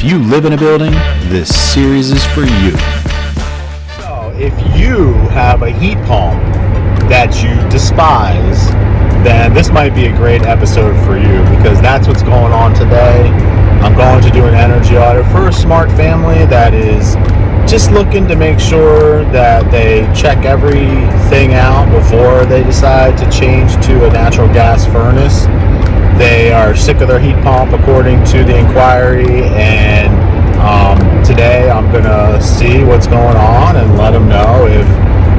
If you live in a building, this series is for you. So, if you have a heat pump that you despise, then this might be a great episode for you, because that's what's going on today. I'm going to do an energy audit for a smart family that is just looking to make sure that they check everything out before they decide to change to a natural gas furnace. They are sick of their heat pump, according to the inquiry, and today I'm going to see what's going on and let them know if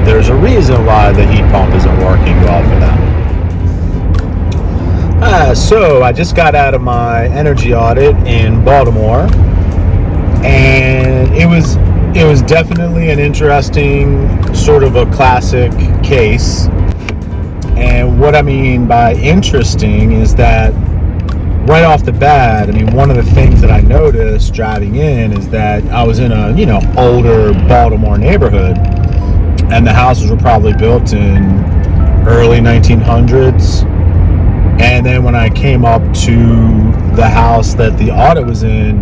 there's a reason why the heat pump isn't working well for them. So I just got out of my energy audit in Baltimore, and it was definitely an interesting, sort of a classic case. And what I mean by interesting is that right off the bat, I mean, one of the things that I noticed driving in is that I was in a, older Baltimore neighborhood, and the houses were probably built in early 1900s. And then when I came up to the house that the audit was in,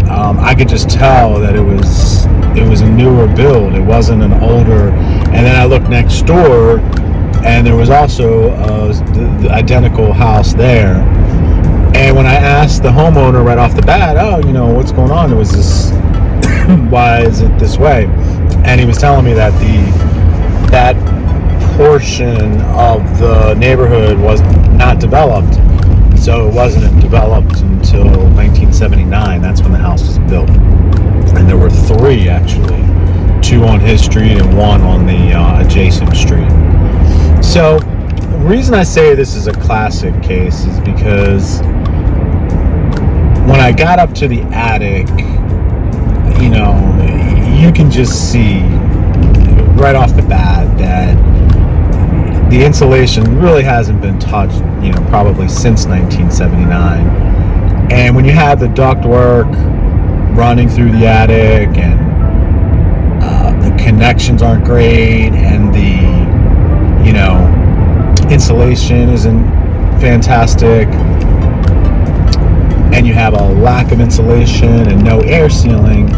I could just tell that it was a newer build. It wasn't an older. And then I looked next door, and there was also the identical house there. And when I asked the homeowner right off the bat, what's going on? It was this, why is it this way? And he was telling me that that portion of the neighborhood was not developed. So it wasn't developed until 1979. That's when the house was built. And there were three, actually. Two on his street and one on the adjacent street. So the reason I say this is a classic case is because when I got up to the attic, you can just see right off the bat that the insulation really hasn't been touched, probably since 1979. And when you have the ductwork running through the attic, and the connections aren't great, and the insulation isn't fantastic, and you have a lack of insulation and no air sealing,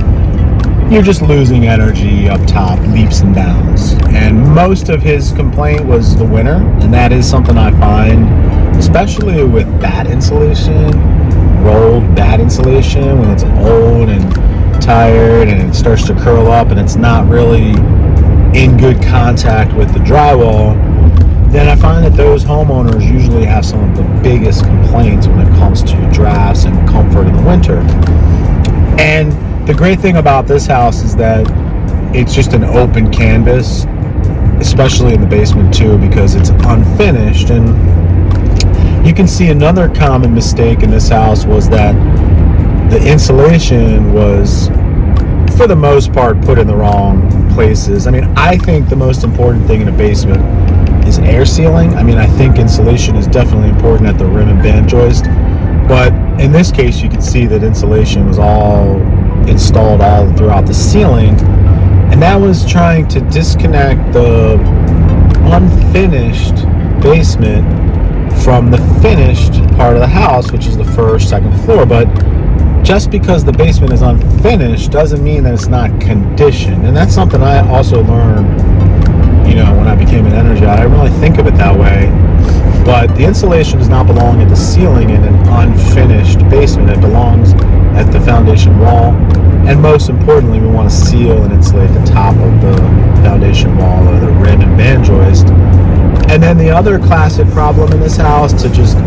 you're just losing energy up top, leaps and bounds. And most of his complaint was the winter, and that is something I find, especially with bad insulation, rolled bad insulation, when it's old and tired and it starts to curl up and it's not really in good contact with the drywall, then I find that those homeowners usually have some of the biggest complaints when it comes to drafts and comfort in the winter. And the great thing about this house is that it's just an open canvas, especially in the basement too, because it's unfinished. And you can see another common mistake in this house was that the insulation was, for the most part, put in the wrong places. I mean, I think the most important thing in a basement is air sealing. I mean, I think insulation is definitely important at the rim and band joist, but in this case, you can see that insulation was all installed all throughout the ceiling, and that was trying to disconnect the unfinished basement from the finished part of the house, which is the first, second floor. But just because the basement is unfinished doesn't mean that it's not conditioned. And that's something I also learned, when I became an energy audit. I didn't really think of it that way. But the insulation does not belong at the ceiling in an unfinished basement. It belongs at the foundation wall. And most importantly, we want to seal and insulate the top of the foundation wall, or the rim and band joist. And then the other classic problem in this house, to just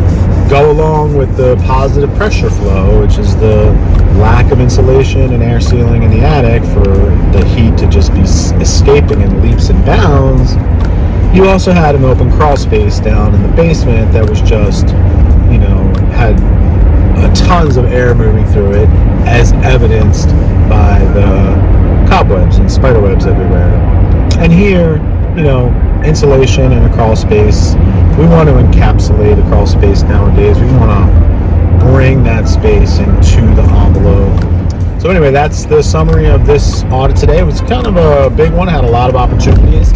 go along with the positive pressure flow, which is the lack of insulation and air sealing in the attic for the heat to just be escaping in leaps and bounds, you also had an open crawl space down in the basement that was just, had tons of air moving through it, as evidenced by the cobwebs and spiderwebs everywhere. And here, insulation in a crawl space, we want to encapsulate a crawl space nowadays. We want to bring that space into the envelope. So anyway, that's the summary of this audit today. It was kind of a big one. It had a lot of opportunities.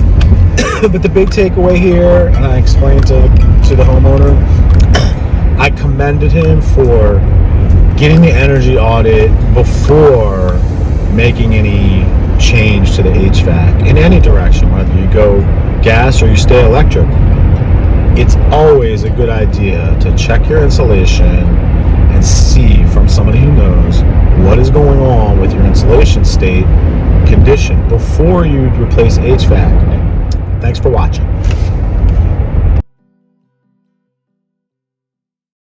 But the big takeaway here, and I explained to the homeowner, I commended him for getting the energy audit before making any change to the HVAC in any direction, whether you go gas or you stay electric. It's always a good idea to check your insulation and see from somebody who knows what is going on with your insulation state condition before you replace HVAC. Thanks for watching.